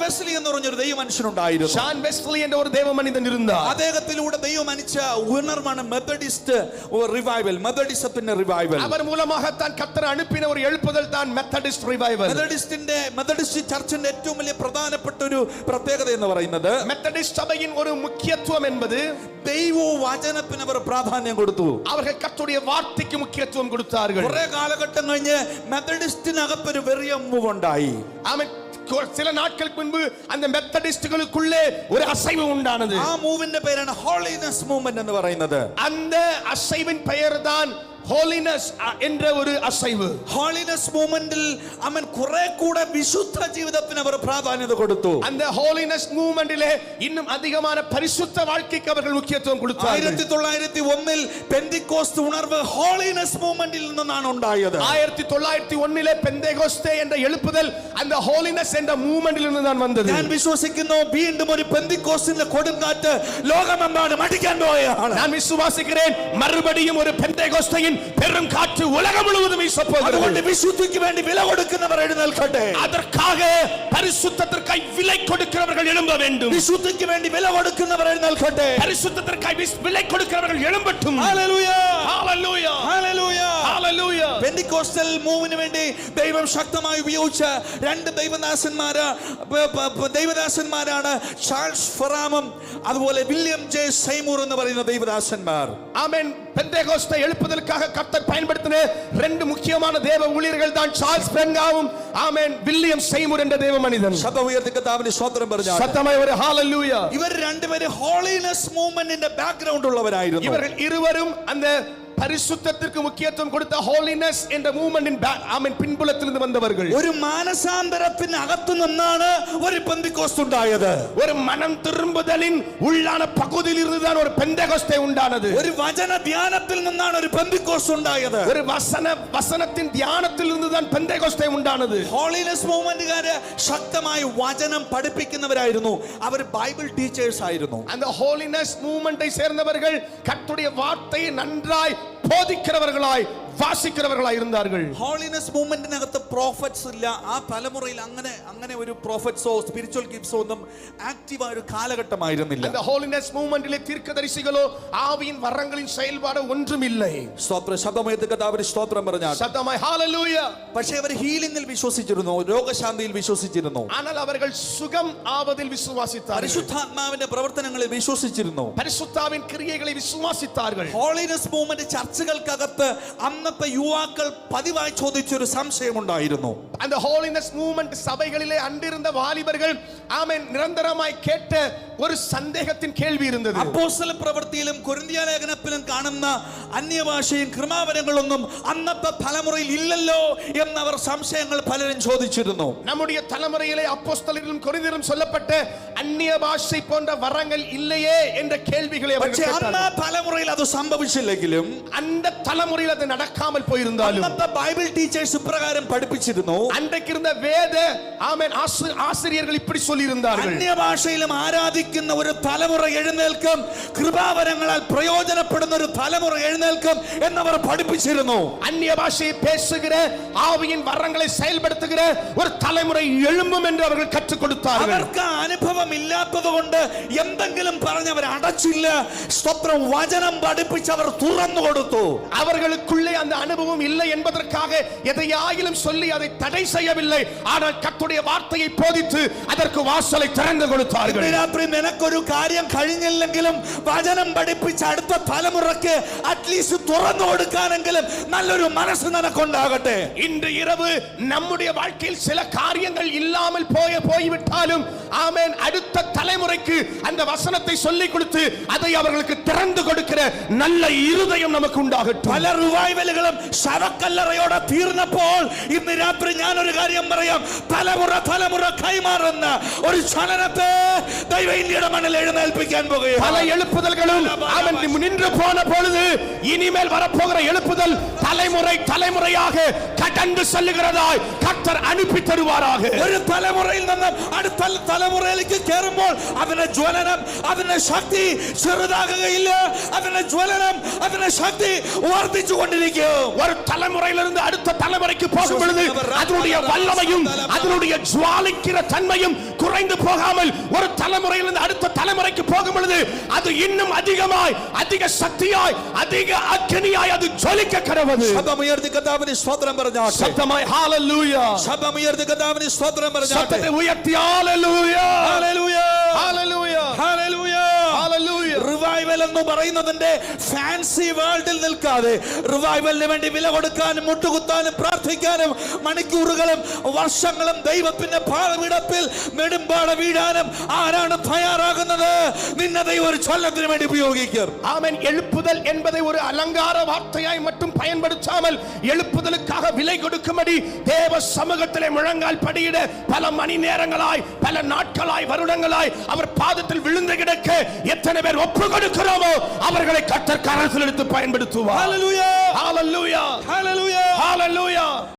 Wesley എന്ന് പറഞ്ഞൊരു ദൈവമനുഷ്യനുണ്ടായിരുന്നു. Shaan Wesley എന്ന ഒരു ദൈവമനിതൻ இருந்தார். അദ്ദേഹത്തിലൂടെ ദൈവം അനിച്ച ഉണർവാണ് മെത്തഡിസ്റ്റ് റിവൈവൽ, മെത്തഡിസത്തിന്റെ റിവൈവൽ. அவர் மூலமாகத்தான் கர்த்தர் அனுப்பின ஒரு எழுப்புதல் தான் மெத்தடிஸ்ட் ரிவைவல். മെത്തഡിസ്റ്റ് ചർച്ചിന്റെ ഏറ്റവും വലിയ പ്രധാനപ്പെട്ട ഒരു പ്രത്യേകത എന്ന് പറയുന്നത് மெத்தடிஸ்ட் சபையின் ஒரு முக்கியத்துவம் என்பது ദൈവവചനത്തിന് അവർ പ്രാധാന്യം കൊടുത്തു. அவர்கள் கர்த்தருடைய வார்த்தைக்கு முக்கியத்துவம் கொடுத்தார்கள். കുറെ കാലഘട്ടം കഴിഞ്ഞ് മെത്തഡിസ്റ്റിനകത്തൊരു വെറിയ മൂവ് ഉണ്ടായി. ஆமென். சில நாட்களுக்கு முன்பு அந்த மெத்தடிஸ்டுகளுக்குள்ளே ஒரு அசைவு உண்டானது. ആ മൂവിന്റെ പേരാണ് ഹോളിനെസ് മൂവ്മെന്റ് എന്ന് പറയുന്നത്. அந்த அசைவின் பெயர்தான் ஹோலினஸ் என்ற ஒரு அசைவு. ஹோலினஸ் மூவ்மெண்டில் அவன் குறை கூட விசுத்த ஜீவிதத்திற்கு அவர் பிராதானியத்தை கொடுத்து. அந்த ஹோலினஸ் மூவ்மெண்டிலே இன்னும் அதிகமான பரிசுத்த வாழ்க்கைக்கு அவர்கள் முக்கியத்துவம் கொடுத்தார்கள். 1901 பெந்தெகோஸ்து உணர்வு ஹோலினஸ் மூவ்மெண்டில் நிന്നാണ് ഉണ്ടായത്. 1901 பெந்தெகோஸ்தே என்ற எழுப்புதல் அந்த ஹோலினஸ் என்ற மூவ்மெண்டில் இருந்து தான் வந்தது. ഞാൻ വിശ്വസിക്കുന്നു വീണ്ടും ഒരു പെന്തെകോസ്തിന്റെ കൊടുങ്കാറ്റ് ലോകമെമ്പാടും അടിക്കാൻ പോവുകയാണ്. நான் விசுவாசிக்கிறேன் மறுபடியும் ஒரு பெந்தெகோஸ்தையின் பெரும் காற்று உலகம் முழுவதும் வீசப்போகிறது. അതുകൊണ്ട് വിശുദ്ധിക്ക് വേണ്ടി വില കൊടുക്കുന്നവർ എഴുന്നേൽക്കട്ടെ. அதற்காக பரிசுத்தத்திற்காய் விலை கொடுக்கிறவர்கள் எழும்ப வேண்டும். വിശുദ്ധിക്ക് വേണ്ടി വില കൊടുക്കുന്നവർ എഴുന്നേൽക്കട്ടെ. பரிசுத்தத்திற்காய் விலை கொடுக்கிறவர்கள் எழும்பட்டும். Hallelujah hallelujah hallelujah hallelujah. Pentecostal മൂവിന് വേണ്ടി ദൈവം ശക്തമായി ഉപയോഗിച്ച രണ്ട് ദൈവദാസന്മാരാണ് ചാൾസ് ഫെറാമും അതുപോലെ വില്യം ജെ സൈമൂർ എന്ന് പറയുന്ന ദൈവദാസന്മാർ. ஆமென். பெந்தெகோஸ்தை எழுப்புதலுக்காக கர்த்தர் பயன்படுத்தின ரெண்டு முக்கியமான தேவ ஊழியர்கள் தான் சார்ல்ஸ் பென்காவும் ஆமென் வில்லியம் செய்மூர் என்ற தேவ மனிதன். ശബ്ദം ഉയർത്തി കർത്താവിന് സ്തോത്രം പറഞ്ഞാൽ சத்தமாய் ஒரு ஹalleluya. ഇവർ രണ്ടുപേരും ഹോളിനെസ് മൂവ്മെന്റിന്റെ ബാക്ക്ഗ്രൗണ്ട് ഉള്ളവരായിരുന്നു. இவர்கள் இருவரும் அந்த பரிசுத்தத்திற்கு முக்கியத்துவம் கொடுத்த ஹோலினஸ் என்ற மூவ்மென்ட்டின் ஆமென் பின்புலத்திலிருந்து வந்தவர்கள். ഒരു മാനസാന്തരത്തിന് അകത്തു നിന്നാണ് ഒരു പെന്തെകോസ്ത് ഉണ്ടായത്. ஒரு மனம் திரும்புதலின் உள்ளான பகுதியில் இருந்து தான் ஒரு பெந்தெகோஸ்தே உண்டானது. ഒരു വചന ധ്യാനത്തിൽ നിന്നാണ് ഒരു പെന്തെകോസ്ത് ഉണ്ടായത്. ஒரு வசனத்தின் தியானத்தில் இருந்து தான் பெந்தெகோஸ்தே உண்டானது. ഹോളിനെസ് മൂവ്മെന്റുകാര് ശക്തമായി വചനം പഠിപ്പിക്കുന്നവരായിരുന്നു. അവർ ബൈബിൾ ടീച്ചേഴ്സ് ആയിരുന്നു. அந்த ஹோலினஸ் மூவ்மென்ட்டை சேர்ந்தவர்கள் கர்த்தருடைய வார்த்தையை நன்றாய் போதிக்கிறவர்களாய் வாசிக்கிறவர்களாய் இருந்தார்கள். ഹോളിനെസ് മൂവ്മെന്റിനകത്ത് പ്രോഫറ്റ്സ് ഇല്ല. ആ തലമുറയിൽ അങ്ങനെ ഒരു പ്രോഫറ്റ്സോ സ്പിരിച്വൽ ഗിഫ്റ്റ്സോ ഒന്നും ആക്റ്റീവ് ആയ ഒരു കാലഘട്ടമായിരുന്നില്ല. அந்த ஹோலினஸ் மூவ்மென்ட்டிலே தீர்க்கதரிசிகளோ ஆவியின் வரங்களின் செயல்பாடு ஒன்றும் இல்லை. സ്തോത്രം. ശബ്ദമേത്ത് കർത്താവിന് സ്തോത്രം പറഞ്ഞാൽ சத்தமாய் ஹalleluya. പക്ഷേ അവർ ഹീലിംഗിൽ വിശ്വസിച്ചിരുന്നു, രോഗശാന്തിയിൽ വിശ്വസിച്ചിരുന്നു. ஆனால் அவர்கள் சுகம் ஆவதில் விசுவாசித்தார்கள். പരിശുദ്ധാത്മാവിന്റെ പ്രവർത്തനങ്ങളിൽ വിശ്വസിച്ചിരുന്നു. பரிசுத்தாவின் கிரியைகளை விசுவாசித்தார்கள். ഹോളിനെസ് മൂവ്മെന്റ് ചർച്ചകൾക്കകത്ത് അന്നത്തെ യുവാക്കൾ പതിവായി ചോദിച്ചൊരു സംശയമുണ്ടായിരുന്നു. அந்த ஹோலினஸ் மூவ்மென்ட் சபைகளிலே அன்றிருந்த வாலிபர்கள் ஆமென் நிரந்தரமாய் கேட்ட ஒரு சந்தேகத்தின் கேள்வி இருந்தது. അപ്പോസ്തല പ്രവൃത്തിയിലും കൊരിന്ത്യ ലേഖനത്തിലും കാണുന്ന അന്യഭാഷയും കൃപാവരങ്ങളൊന്നും അന്നത്തെ തലമുറയിൽ ഇല്ലല്ലോ എന്നവർ സംശയങ്ങൾ പലരും ചോദിച്ചിരുന്നു. நம்முடைய தலைமுறையிலே அப்போஸ்தலரிலும் கொரிந்தியரிலும் சொல்லப்பட்ட அந்நிய பாஷை போன்ற வரங்கள் இல்லையே என்ற கேள்விகளை அவர்கள் கேட்டார்கள். അന്ന് തലമുറയിൽ അത് സംഭവിച്ചില്ലെങ്കിലും அந்த தலைமுறையில் அது நடக்காமல் போயிருந்தாலும் അന്നത്തെ ബൈബിൾ ടീച്ചേഴ്സ് ഇപ്രകാരം പഠിപ്പിച്ചിരുന്നു. அன்றைக்கு இருந்த வேத ஆமென் ஆசிரியர்கள் இப்படி சொல்லி இருந்தார்கள். അന്യഭാഷയിലും ആരാധിക്കുന്ന ഒരു തലമുറ എഴുന്നേൽക്കും, കൃപാവരങ്ങളാൽ പ്രയോജനപ്പെടുന്ന ഒരു തലമുറ എഴുന്നേൽക്കും എന്നവർ പഠിപ്പിച്ചിരുന്നു. அந்நிய பாஷையை பேசுகிற ஆவியின் வரங்களை செயல்படுத்துகிற ஒரு தலைமுறை எழும்பும் என்று அவர்கள் கற்றுக் கொடுத்தார்கள். അവർക്ക് അനുഭവം ഇല്ലാത്തതുകൊണ്ട് എന്തെങ്കിലും പറഞ്ഞവർ അടച്ചില്ല. സ്തോത്രം. വചനം പഠിപ്പിച്ചവർ തുറന്നു കൊടുത്തു. அவர்களுக்குள்ளே அந்த அனுபவம் இல்லை என்பதற்காக எதையாயிலும் சொல்லி அதை தடை செய்யவில்லை. ஆனால் கர்த்தருடைய வார்த்தையை போதித்து அதற்கு வாசலை திறந்து கொடுத்தார்கள். രാത്രി നിനക്കൊരു കാര്യം കഴിഞ്ഞില്ലെങ്കിലും വചനം പഠിപ്പിച്ച അടുത്ത തലമുറയ്ക്ക് അറ്റ്ലീസ്റ്റ് തുറന്നു കൊടുക്കാനെങ്കിലും നല്ലൊരു മനസ്സ് നിനക്കുണ്ടാകട്ടെ. இன்று இரவு நம்முடைய வாழ்க்கையில் சில காரியங்கள் இல்லாமல் போய்விட்டாலும் ஆமென் அடுத்த தலைமுறைக்கு அந்த வசனத்தை சொல்லிக் கொடுத்து அதை அவர்களுக்கு திறந்து கொடுக்கிற நல்ல இருதயம் நமக்கு உண்டாகட்டும். പല റിവൈവലുകളും ശവക്കല്ലറയോടെ തീർന്നപ്പോൾ ഇന്ന് രാത്രി ഞാനൊരു കാര്യം പറയാം. തലമുറ കൈമാറുന്ന ഒരു ചലനത്തെ ദൈവ ഇന്ത്യയുടെ മണ്ണിൽ എഴുന്നേൽപ്പിക്കാൻ പോകുകയാണ്. பல எழுப்புதல்களும் அவன் நின்று போன பொழுது இனிமேல் வரப்போகிற எழுப்புதல் தலைமுறையாக கடந்து செல்லுகிறதாய் கர்த்தர் அனுப்பி தருவாராக. ഒരു തലമുറയിൽ നിന്നും അടുത്ത തലമുറയിലേക്ക് കയറുമ്പോൾ അതിന്റെ ജ്വലനം, അതിന്റെ ശക്തി ചെറുതാകുകയില്ല. അതിന്റെ ജ്വലനം, അതിന്റെ ശക്തി വർദ്ധിച്ചുകൊണ്ടിരിക്കും. പ്രാപിക്കും. ஒரு தலைமுறையிலிருந்து அடுத்த தலைமுறைக்கு போகும் பொழுது அதனுடைய வல்லமையும் அதனுடைய ஜுவாலிக்கிற தன்மையும் குறைந்து போகாமல் ஒரு தலைமுறையிலிருந்து அடுத்த தலைமுறைக்கு போகும் பொழுது அது இன்னும் அதிகமாய் அதிக சக்தியாய் அதிக அக்கினியாய் அது ஜொலிக்க கடவுது. ശബ്ദമുയർത്തി കർത്താവിന് സ്തോത്രം പറഞ്ഞാട്ടെ. சத்தமாய் ஹalleluya. ശബ്ദമുയർത്തി കർത്താവിന് സ്തോത്രം പറഞ്ഞാട്ടെ. சத்தத்தை உயர்த்தி ஹalleluya. Hallelujah. Hallelujah. Hallelujah. Hallelujah. Revival എന്ന് പറയുന്നതിന്റെ ഫാൻസി വേൾഡിൽ നിൽക്കാതെ റിവൈവലിന് വേണ്ടി വില കൊടുക്കാനും മുട്ടുകുത്താനും പ്രാർത്ഥിക്കാനും മണിക്കൂറുകളും വർഷങ്ങളും ദൈവത്തിന്റെ പാദപീഠത്തിൽ നെടുമ്പാട വീഴാനും ആരാണ് തയ്യാറാകുന്നത്? നിന്നെ ദൈവം ഒരു ചൊല്ലത്തിന് വേണ്ടി ഉപയോഗിക്കും. ஆமென். எழுப்புதல் என்பதை ஒரு அலங்கார வார்த்தையாய் மட்டும் பயன்படுத்தாமல் எழுப்புதலுக்காக விலை கொடுக்கும்படி தேவ சமூகத்திலே முழங்கால் படியிட பல மணி நேரங்களாய் பல நாட்களாய் வருடங்களாய் அவர் பாதத்தில் விழுந்து கிடக்க எத்தனை பேர் ஒப்பு கொடுக்கிறோமோ அவர்களை கர்த்தர் கரத்தில் எடுத்து பயன்படுத்துவார். ஹalleluya. ஹalleluya. ஹalleluya. ஹalleluya.